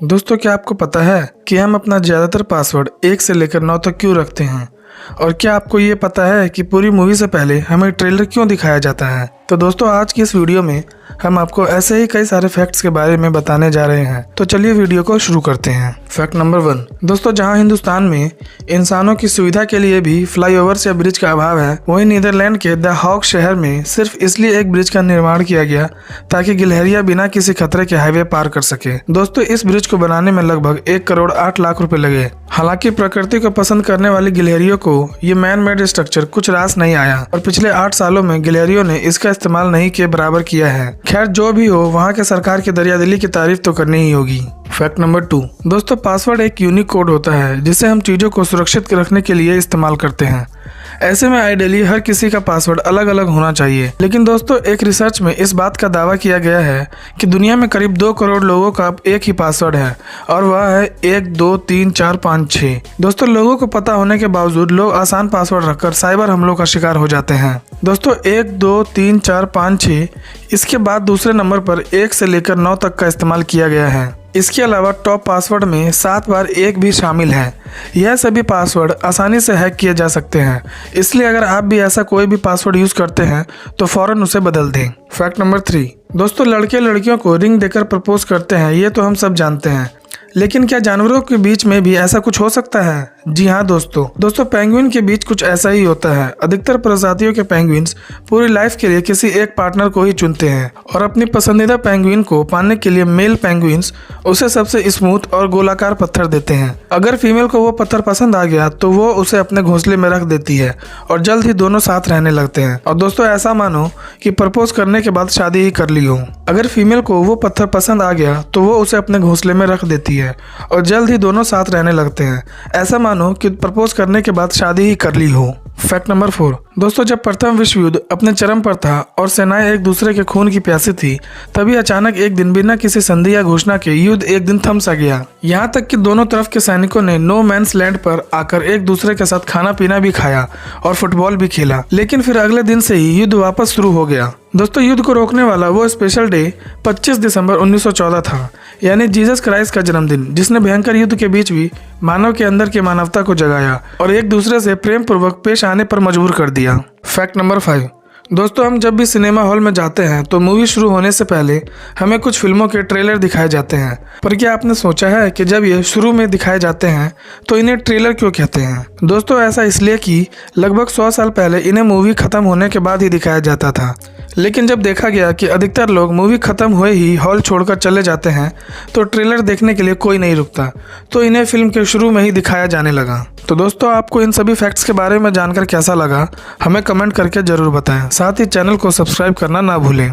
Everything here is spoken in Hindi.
दोस्तों, क्या आपको पता है कि हम अपना ज़्यादातर पासवर्ड 1 से लेकर 9 तक क्यों रखते हैं? और क्या आपको ये पता है कि पूरी मूवी से पहले हमें ट्रेलर क्यों दिखाया जाता है? तो दोस्तों, आज की इस वीडियो में हम आपको ऐसे ही कई सारे फैक्ट्स के बारे में बताने जा रहे हैं। तो चलिए वीडियो को शुरू करते हैं। Fact number 1। दोस्तों, जहां हिंदुस्तान में इंसानों की सुविधा के लिए भी फ्लाईओवर्स या ब्रिज का अभाव है, वहीं नीदरलैंड के द हॉग शहर में सिर्फ इसलिए एक ब्रिज का निर्माण किया गया ताकि गिलहरियां बिना किसी खतरे के हाईवे पार कर सके। दोस्तों, इस ब्रिज को बनाने में लगभग 1 करोड़ 8 लाख रुपए लगे। हालांकि प्रकृति को पसंद करने वाली गिलहरियों को ये मैन मेड स्ट्रक्चर कुछ रास नहीं आया और पिछले 8 सालों में गिलहरियों ने इसका इस्तेमाल नहीं के बराबर किया है। खैर, जो भी हो, वहाँ के सरकार की दरियादिली की तारीफ तो करनी ही होगी। Fact number 2। दोस्तों, पासवर्ड एक यूनिक कोड होता है जिसे हम चीजों को सुरक्षित रखने के लिए इस्तेमाल करते हैं। ऐसे में आइडियली हर किसी का पासवर्ड अलग अलग होना चाहिए। लेकिन दोस्तों, एक रिसर्च में इस बात का दावा किया गया है कि दुनिया में करीब 2 करोड़ लोगों का एक ही पासवर्ड है और वह है 1 2 3 4 5 6। दोस्तों, लोगों को पता होने के बावजूद लोग आसान पासवर्ड रखकर साइबर हमलों का शिकार हो जाते हैं। दोस्तों, 1 2 3 4 5 6 इसके बाद दूसरे नंबर पर 1 से लेकर 9 तक का इस्तेमाल किया गया है। इसके अलावा टॉप पासवर्ड में 7 बार 1 भी शामिल है। यह सभी पासवर्ड आसानी से हैक किए जा सकते हैं, इसलिए अगर आप भी ऐसा कोई भी पासवर्ड यूज करते हैं तो फौरन उसे बदल दें। Fact number 3। दोस्तों, लड़के लड़कियों को रिंग देकर प्रपोज करते हैं, ये तो हम सब जानते हैं। लेकिन क्या जानवरों के बीच में भी ऐसा कुछ हो सकता है? जी हाँ दोस्तों, पेंगुइन के बीच कुछ ऐसा ही होता है। अधिकतर प्रजातियों के पेंगुइन्स पूरी लाइफ के लिए किसी एक पार्टनर को ही चुनते हैं और अपनी पसंदीदा पेंगुइन को पाने के लिए मेल पेंगुइन्स उसे सबसे स्मूथ और गोलाकार पत्थर देते हैं। अगर फीमेल को वो पत्थर पसंद आ गया तो वो उसे अपने घोंसले में रख देती है और जल्द ही दोनों साथ रहने लगते हैं। और दोस्तों, ऐसा मानो कि प्रपोज करने के बाद शादी ही कर ली हो। अगर फीमेल को वो पत्थर पसंद आ गया तो वो उसे अपने घोंसले में रख देती है और जल्द ही दोनों साथ रहने लगते हैं। ऐसा मानो कि प्रपोज करने के बाद शादी ही कर ली हो। Fact number 4। दोस्तों, जब प्रथम विश्व युद्ध अपने चरम पर था और सेनाएं एक दूसरे के खून की प्यासी थी, तभी अचानक एक दिन बिना किसी संधि या घोषणा के युद्ध एक दिन थम सा गया। यहाँ तक कि दोनों तरफ के सैनिकों ने नो मैंस लैंड पर आकर एक दूसरे के साथ खाना पीना भी खाया और फुटबॉल भी खेला। लेकिन फिर अगले दिन से ही युद्ध वापस शुरू हो गया। दोस्तों, युद्ध को रोकने वाला वो स्पेशल डे 25 दिसंबर 1914 था, यानी जीसस क्राइस्ट का जन्मदिन, जिसने भयंकर युद्ध के बीच भी मानव के अंदर की मानवता को जगाया और एक दूसरे से प्रेम पूर्वक पेश आने पर मजबूर कर दिया। Fact number 5। दोस्तों, हम जब भी सिनेमा हॉल में जाते हैं तो मूवी शुरू होने से पहले हमें कुछ फिल्मों के ट्रेलर दिखाए जाते हैं। पर क्या आपने सोचा है कि जब ये शुरू में दिखाए जाते हैं तो इन्हें ट्रेलर क्यों कहते हैं? दोस्तों, ऐसा इसलिए कि लगभग 100 साल पहले इन्हें मूवी खत्म होने के बाद ही दिखाया जाता था। लेकिन जब देखा गया कि अधिकतर लोग मूवी खत्म हुए ही हॉल छोड़कर चले जाते हैं तो ट्रेलर देखने के लिए कोई नहीं रुकता, तो इन्हें फिल्म के शुरू में ही दिखाया जाने लगा। तो दोस्तों, आपको इन सभी फैक्ट्स के बारे में जानकर कैसा लगा, हमें कमेंट करके जरूर बताएं। साथ ही चैनल को सब्सक्राइब करना ना भूलें।